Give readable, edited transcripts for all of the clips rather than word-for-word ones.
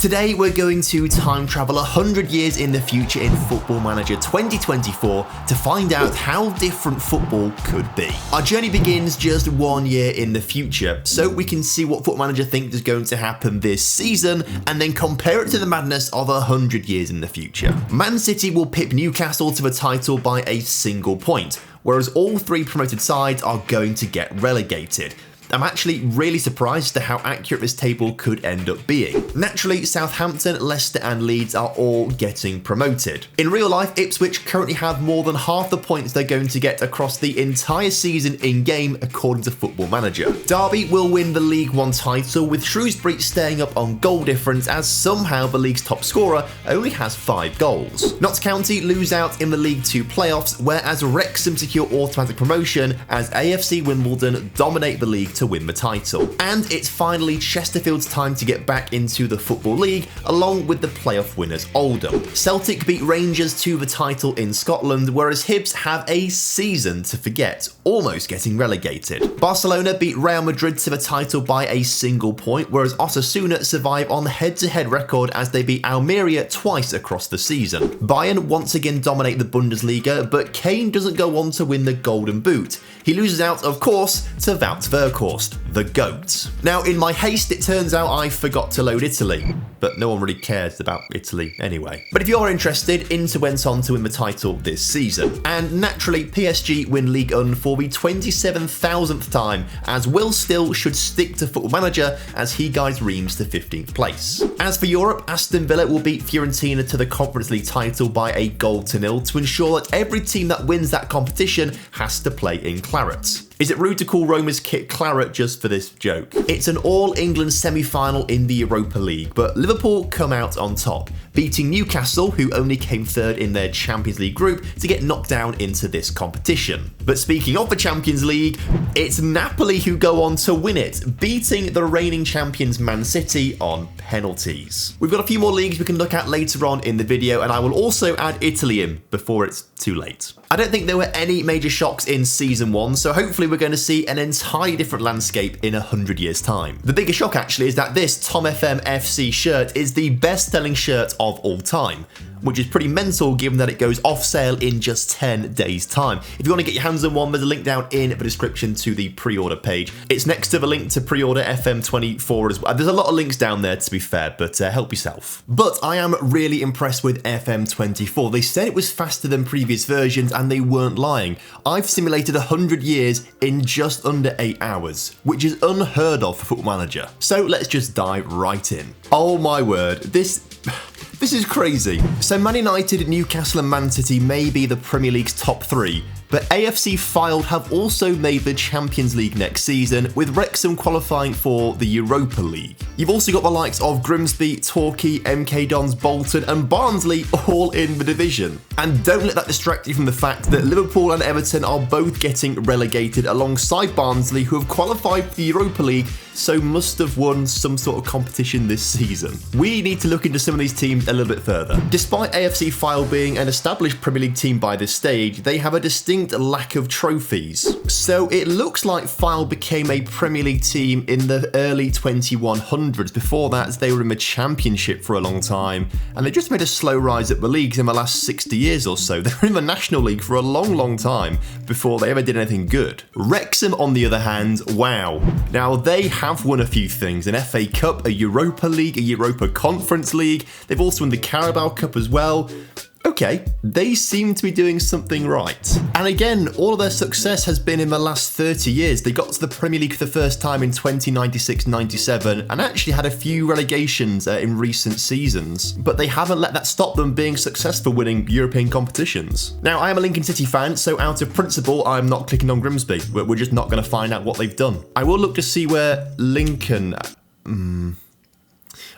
Today we're going to time travel 100 years in the future in Football Manager 2024 to find out how different football could be. Our journey begins just 1 year in the future, so we can see what Football Manager thinks is going to happen this season and then compare it to the madness of 100 years in the future. Man City will pip Newcastle to the title by a single point, whereas all three promoted sides are going to get relegated. I'm actually really surprised as to how accurate this table could end up being. Naturally, Southampton, Leicester and Leeds are all getting promoted. In real life, Ipswich currently have more than half the points they're going to get across the entire season in-game, according to Football Manager. Derby will win the League One title, with Shrewsbury staying up on goal difference as somehow the league's top scorer only has 5 goals. Notts County lose out in the League Two playoffs, whereas Wrexham secure automatic promotion as AFC Wimbledon dominate the league to win the title. And it's finally Chesterfield's time to get back into the Football League, along with the playoff winners Oldham. Celtic beat Rangers to the title in Scotland, whereas Hibs have a season to forget, almost getting relegated. Barcelona beat Real Madrid to the title by a single point, whereas Osasuna survive on head-to-head record as they beat Almeria twice across the season. Bayern once again dominate the Bundesliga, but Kane doesn't go on to win the Golden Boot. He loses out, of course, to Wout Weghorst, the GOAT. Now, in my haste, it turns out I forgot to load Italy, but no one really cares about Italy anyway. But if you're interested, Inter went on to win the title this season. And naturally, PSG win Ligue 1 for the 27,000th time, as Will Still should stick to Football Manager as he guides Reims to 15th place. As for Europe, Aston Villa will beat Fiorentina to the Conference League title by a 1-0 to ensure that every team that wins that competition has to play in claret. Is it rude to call Roma's kit claret just for this joke? It's an all-England semi-final in the Europa League, but Liverpool come out on top, beating Newcastle, who only came third in their Champions League group, to get knocked down into this competition. But speaking of the Champions League, it's Napoli who go on to win it, beating the reigning champions Man City on penalties. We've got a few more leagues we can look at later on in the video, and I will also add Italy in before it's too late. I don't think there were any major shocks in Season 1, so hopefully we're going to see an entirely different landscape in 100 years' time. The biggest shock actually is that this TomFM FC shirt is the best-selling shirt of all time, which is pretty mental given that it goes off sale in just 10 days' time. If you want to get your hands on one, there's a link down in the description to the pre-order page. It's next to the link to pre-order FM24 as well. There's a lot of links down there, to be fair, but help yourself. But I am really impressed with FM24. They said it was faster than previous versions, and they weren't lying. I've simulated 100 years in just under 8 hours, which is unheard of for Football Manager. So let's just dive right in. Oh my word, this is crazy. So Man United, Newcastle and Man City may be the Premier League's top 3, but AFC Fylde have also made the Champions League next season, with Wrexham qualifying for the Europa League. You've also got the likes of Grimsby, Torquay, MK Dons, Bolton and Barnsley all in the division. And don't let that distract you from the fact that Liverpool and Everton are both getting relegated alongside Barnsley, who have qualified for the Europa League, so must have won some sort of competition this season. We need to look into some of these teams a little bit further. Despite AFC Fylde being an established Premier League team by this stage, they have a distinct lack of trophies. So it looks like Fylde became a Premier League team in the early 2100s. Before that, they were in the Championship for a long time, and they just made a slow rise up the leagues in the last 60 years or so. They were in the National League for a long time before they ever did anything good. Wrexham, on the other hand, wow. Now, they have won a few things: an FA Cup, a Europa League, a Europa Conference League. They've also won the Carabao Cup as well. Okay, they seem to be doing something right. And again, all of their success has been in the last 30 years. They got to the Premier League for the first time in 1996-97 and actually had a few relegations in recent seasons. But they haven't let that stop them being successful winning European competitions. Now, I am a Lincoln City fan, so out of principle, I'm not clicking on Grimsby. We're just not going to find out what they've done. I will look to see where Lincoln...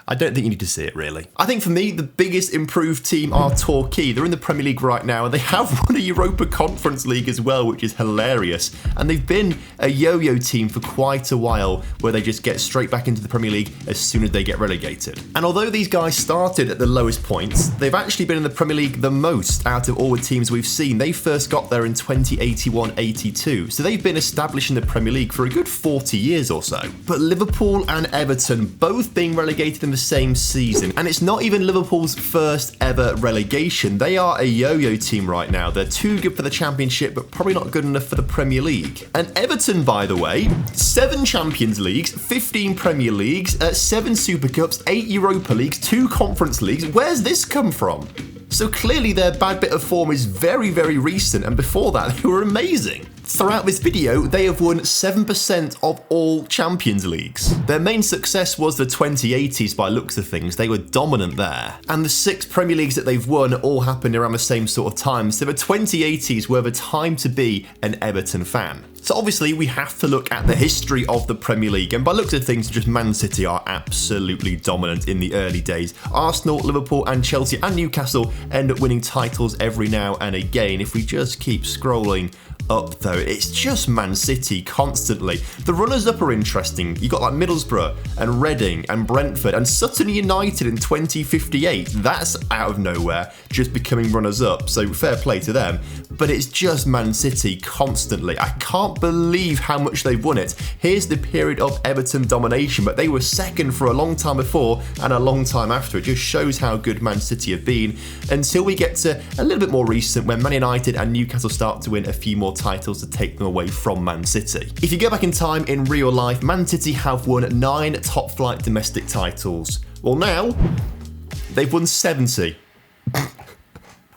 I don't think you need to see it, really. I think for me, the biggest improved team are Torquay. They're in the Premier League right now, and they have won a Europa Conference League as well, which is hilarious. And they've been a yo-yo team for quite a while, where they just get straight back into the Premier League as soon as they get relegated. And although these guys started at the lowest points, they've actually been in the Premier League the most out of all the teams we've seen. They first got there in 2081-82, so they've been established in the Premier League for a good 40 years or so. But Liverpool and Everton both being relegated in the the same season, and it's not even Liverpool's first ever relegation. They are a yo-yo team right now. They're too good for the Championship, but probably not good enough for the Premier League. And Everton, by the way, 7 Champions Leagues, 15 Premier Leagues, 7 Super Cups, 8 Europa Leagues, 2 Conference Leagues. Where's this come from? So clearly their bad bit of form is very, very recent, and before that they were amazing. Throughout this video, they have won 7% of all Champions Leagues. Their main success was the 2080s by looks of things. They were dominant there. And the 6 Premier Leagues that they've won all happened around the same sort of time. So the 2080s were the time to be an Everton fan. So obviously we have to look at the history of the Premier League, and by looks of things, just Man City are absolutely dominant in the early days. Arsenal, Liverpool and Chelsea and Newcastle end up winning titles every now and again. If we just keep scrolling up though, it's just Man City constantly. The runners-up are interesting. You got like Middlesbrough and Reading and Brentford and Sutton United in 2058. That's out of nowhere, just becoming runners-up, so fair play to them. But it's just Man City constantly. I can't believe how much they've won it. Here's the period of Everton domination, but they were second for a long time before and a long time after. It just shows how good Man City have been until we get to a little bit more recent when Man United and Newcastle start to win a few more titles to take them away from Man City. If you go back in time in real life, Man City have won 9 top flight domestic titles. Well, now they've won 70.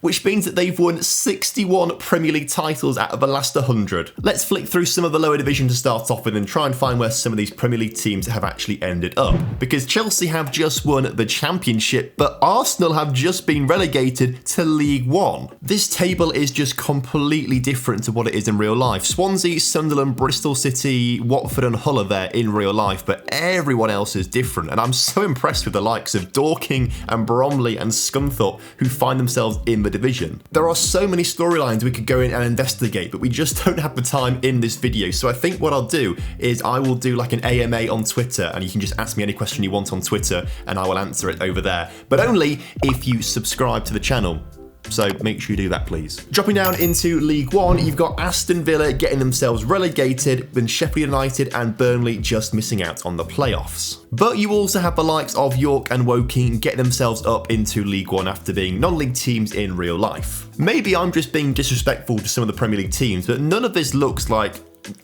Which means that they've won 61 Premier League titles out of the last 100. Let's flick through some of the lower division to start off with and try and find where some of these Premier League teams have actually ended up. Because Chelsea have just won the Championship, but Arsenal have just been relegated to League One. This table is just completely different to what it is in real life. Swansea, Sunderland, Bristol City, Watford and Hull are there in real life, but everyone else is different. And I'm so impressed with the likes of Dorking and Bromley and Scunthorpe who find themselves in the division. There are so many storylines we could go in and investigate, but we just don't have the time in this video. So I think what I'll do is I will do like an AMA on Twitter, and you can just ask me any question you want on Twitter and I will answer it over there. But only if you subscribe to the channel. So make sure you do that, please. Dropping down into League One, you've got Aston Villa getting themselves relegated, then Sheffield United and Burnley just missing out on the playoffs. But you also have the likes of York and Woking getting themselves up into League One after being non-league teams in real life. Maybe I'm just being disrespectful to some of the Premier League teams, but none of this looks like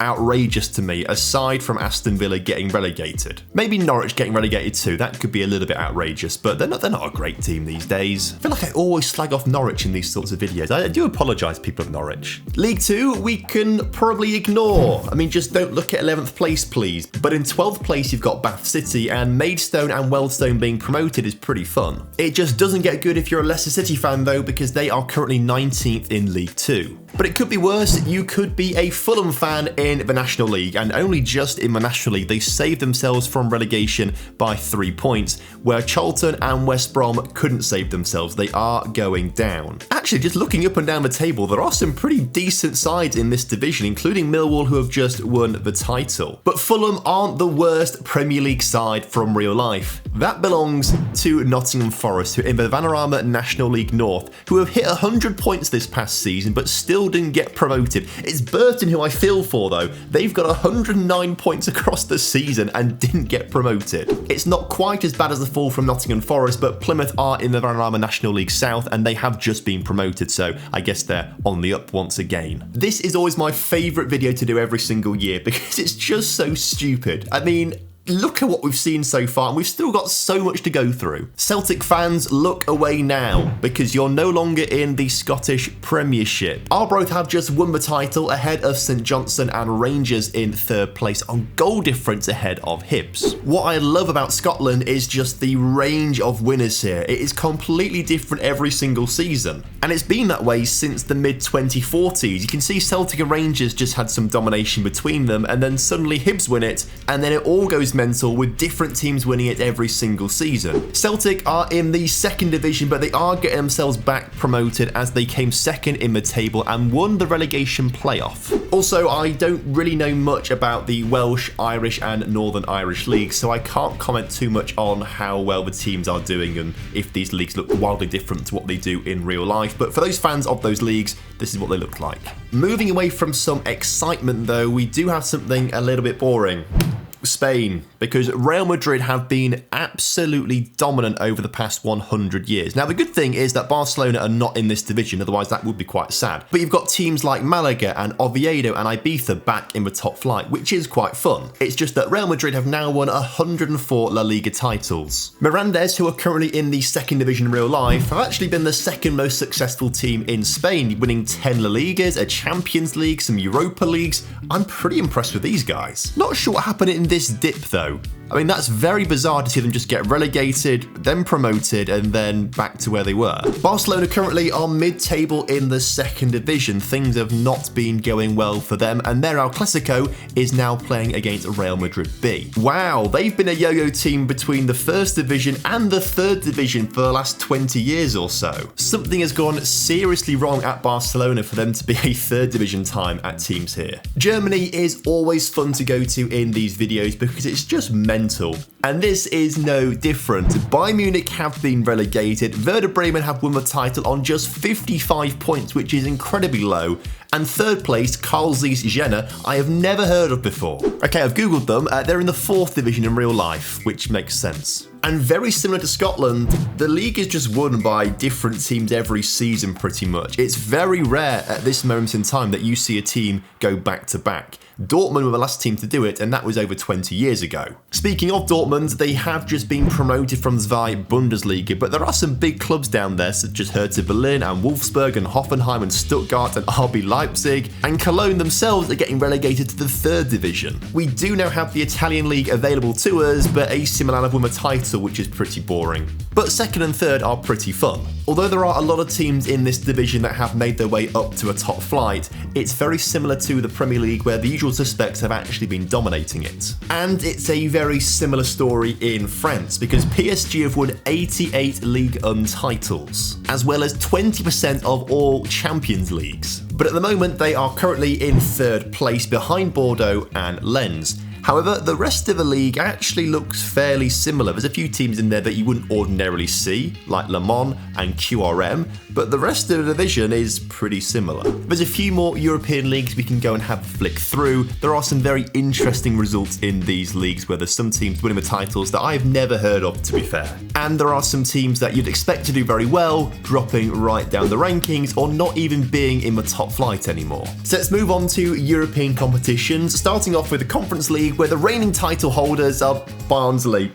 outrageous to me, aside from Aston Villa getting relegated. Maybe Norwich getting relegated too, that could be a little bit outrageous, but they're not a great team these days. I feel like I always slag off Norwich in these sorts of videos. I do apologise, people of Norwich. League 2, we can probably ignore. I mean, just don't look at 11th place, please. But in 12th place, you've got Bath City, and Maidstone and Wealdstone being promoted is pretty fun. It just doesn't get good if you're a Leicester City fan though, because they are currently 19th in League 2. But it could be worse. You could be a Fulham fan in the National League, and only just in the National League they saved themselves from relegation by 3 points, where Charlton and West Brom couldn't save themselves. They are going down. Actually, just looking up and down the table, there are some pretty decent sides in this division, including Millwall, who have just won the title. But Fulham aren't the worst Premier League side from real life. That belongs to Nottingham Forest, who are in the Vanarama National League North, who have hit 100 points this past season, but still didn't get promoted. It's Burton who I feel for though. They've got 109 points across the season and didn't get promoted. It's not quite as bad as the fall from Nottingham Forest, but Plymouth are in the Vanarama National League South and they have just been promoted, so I guess they're on the up once again. This is always my favourite video to do every single year because it's just so stupid. I mean, look at what we've seen so far, and we've still got so much to go through. Celtic fans, look away now, because you're no longer in the Scottish Premiership. Arbroath have just won the title ahead of St Johnstone and Rangers in 3rd place on goal difference ahead of Hibs. What I love about Scotland is just the range of winners here. It is completely different every single season, and it's been that way since the mid-2040s. You can see Celtic and Rangers just had some domination between them, and then suddenly Hibs win it, and then it all goes mental with different teams winning it every single season. Celtic are in the 2nd division, but they are getting themselves back promoted as they came 2nd in the table and won the relegation playoff. Also, I don't really know much about the Welsh, Irish and Northern Irish leagues, so I can't comment too much on how well the teams are doing and if these leagues look wildly different to what they do in real life. But for those fans of those leagues, this is what they look like. Moving away from some excitement though, we do have something a little bit boring. Spain, because Real Madrid have been absolutely dominant over the past 100 years. Now, the good thing is that Barcelona are not in this division, otherwise that would be quite sad. But you've got teams like Malaga and Oviedo and Ibiza back in the top flight, which is quite fun. It's just that Real Madrid have now won 104 La Liga titles. Mirandes, who are currently in the second division in real life, have actually been the second most successful team in Spain, winning 10 La Ligas, a Champions League, some Europa Leagues. I'm pretty impressed with these guys. Not sure what happened in this dip though. I mean, that's very bizarre to see them just get relegated, then promoted, and then back to where they were. Barcelona currently are mid-table in the second division. Things have not been going well for them, and their El Clasico is now playing against Real Madrid B. Wow, they've been a yo-yo team between the first division and the third division for the last 20 years or so. Something has gone seriously wrong at Barcelona for them to be a third division time at teams here. Germany is always fun to go to in these videos because it's just mental. And this is no different. Bayern Munich have been relegated, Werder Bremen have won the title on just 55 points, which is incredibly low, and third place, Karl Zeiss Jena, I have never heard of before. Okay, I've googled them, they're in the fourth division in real life, which makes sense. And very similar to Scotland, the league is just won by different teams every season pretty much. It's very rare at this moment in time that you see a team go back to back. Dortmund were the last team to do it, and that was over 20 years ago. Speaking of Dortmund, they have just been promoted from Zwei Bundesliga, but there are some big clubs down there such as Hertha Berlin and Wolfsburg and Hoffenheim and Stuttgart and RB Leipzig, and Cologne themselves are getting relegated to the third division. We do now have the Italian league available to us, but AC Milan have won the title, which is pretty boring. But second and third are pretty fun. Although there are a lot of teams in this division that have made their way up to a top flight, it's very similar to the Premier League where the usual suspects have actually been dominating it. And it's a very similar story in France because PSG have won 88 Ligue 1 titles, as well as 20% of all Champions Leagues. But at the moment they are currently in third place behind Bordeaux and Lens. However, the rest of the league actually looks fairly similar. There's a few teams in there that you wouldn't ordinarily see, like Le Mans and QRM, but the rest of the division is pretty similar. There's a few more European leagues we can go and have a flick through. There are some very interesting results in these leagues where there's some teams winning the titles that I've never heard of, to be fair. And there are some teams that you'd expect to do very well, dropping right down the rankings or not even being in the top flight anymore. So let's move on to European competitions, starting off with the Conference League, where the reigning title holders are Barnsley.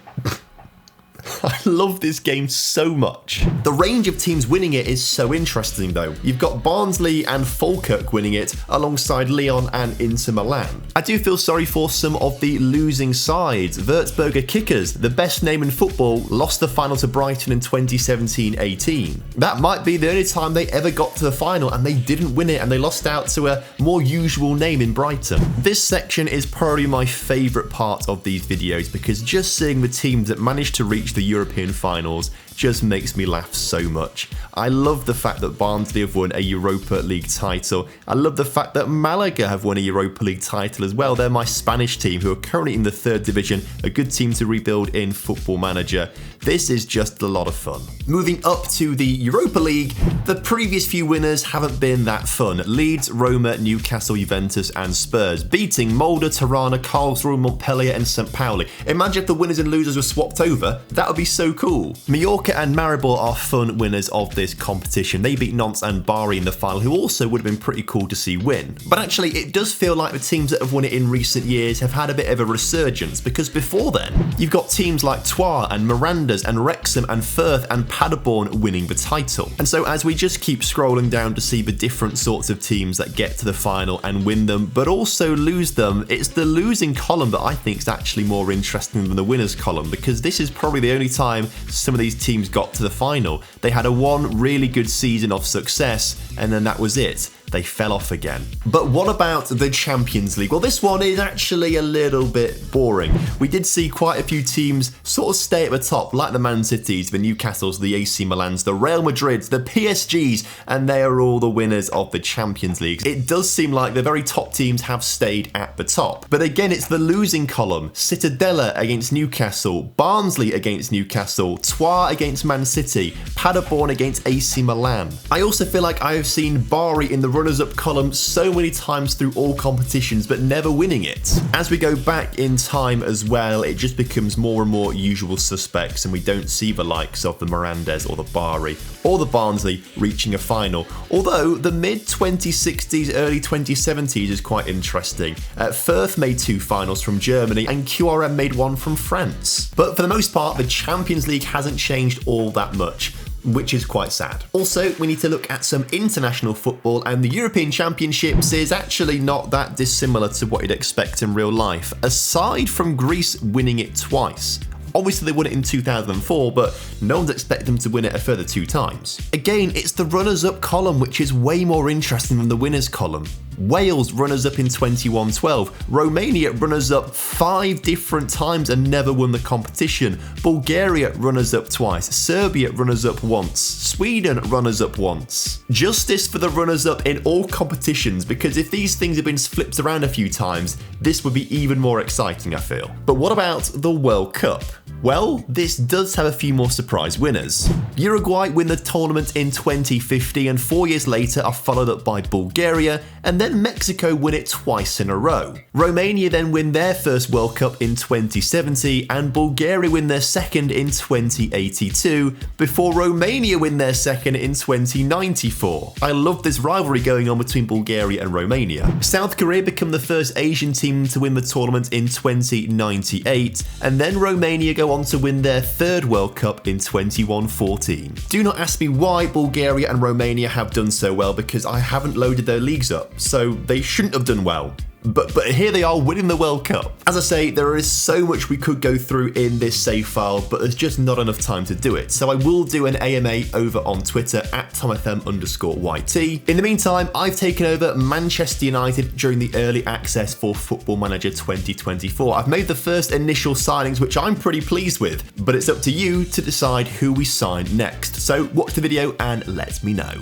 I love this game so much. The range of teams winning it is so interesting though. You've got Barnsley and Falkirk winning it alongside Lyon and Inter Milan. I do feel sorry for some of the losing sides. Würzburger Kickers, the best name in football, lost the final to Brighton in 2017-18. That might be the only time they ever got to the final and they didn't win it and they lost out to a more usual name in Brighton. This section is probably my favourite part of these videos because just seeing the teams that managed to reach the European finals just makes me laugh so much. I love the fact that Barnsley have won a Europa League title. I love the fact that Malaga have won a Europa League title as well. They're my Spanish team who are currently in the third division, a good team to rebuild in Football Manager. This is just a lot of fun. Moving up to the Europa League, the previous few winners haven't been that fun. Leeds, Roma, Newcastle, Juventus and Spurs, beating Molde, Tirana, Karlsruhe, Montpellier and St. Pauli. Imagine if the winners and losers were swapped over. That would be so cool. Mallorca and Maribor are fun winners of this competition. They beat Nantes and Bari in the final, who also would have been pretty cool to see win. But actually, it does feel like the teams that have won it in recent years have had a bit of a resurgence, because before then, you've got teams like Troyes and Mirandas and Wrexham and Firth and Paderborn winning the title. And so as we just keep scrolling down to see the different sorts of teams that get to the final and win them, but also lose them, it's the losing column that I think is actually more interesting than the winners column, because this is probably the only time some of these teams got to the final. They had a one really good season of success, and then that was it. They fell off again. But what about the Champions League? Well, this one is actually a little bit boring. We did see quite a few teams sort of stay at the top, like the Man Cities, the Newcastles, the AC Milans, the Real Madrids, the PSGs, and they are all the winners of the Champions League. It does seem like the very top teams have stayed at the top. But again, it's the losing column. Citadella against Newcastle, Barnsley against Newcastle, Troyes against Man City, Paderborn against AC Milan. I also feel like I have seen Bari in the runners-up column so many times through all competitions but never winning it. As we go back in time as well, it just becomes more and more usual suspects, and we don't see the likes of the Mirandes or the Bari or the Barnsley reaching a final. Although the mid-2060s, early 2070s is quite interesting. Firth made 2 finals from Germany and QRM made 1 from France. But for the most part, the Champions League hasn't changed all that much, which is quite sad. Also, we need to look at some international football, and the European Championships is actually not that dissimilar to what you'd expect in real life, aside from Greece winning it twice. Obviously they won it in 2004, but no one's expected them to win it a further 2 times. Again, it's the runners-up column which is way more interesting than the winners column. Wales runners-up in 21-12, Romania runners-up 5 different times and never won the competition, Bulgaria runners-up twice, Serbia runners-up once, Sweden runners-up once. Justice for the runners-up in all competitions, because if these things have been flipped around a few times, this would be even more exciting, I feel. But what about the World Cup? Well, this does have a few more surprise winners. Uruguay win the tournament in 2050 and 4 years later are followed up by Bulgaria, and then Mexico win it twice in a row. Romania then win their first World Cup in 2070 and Bulgaria win their second in 2082, before Romania win their second in 2094. I love this rivalry going on between Bulgaria and Romania. South Korea become the first Asian team to win the tournament in 2098, and then Romania go on to win their 3rd World Cup in 2114. Do not ask me why Bulgaria and Romania have done so well, because I haven't loaded their leagues up, so they shouldn't have done well. But here they are winning the World Cup. As I say, there is so much we could go through in this save file, but there's just not enough time to do it. So I will do an AMA over on Twitter at TomFM_YT. In the meantime, I've taken over Manchester United during the early access for Football Manager 2024. I've made the first initial signings, which I'm pretty pleased with, but it's up to you to decide who we sign next. So watch the video and let me know.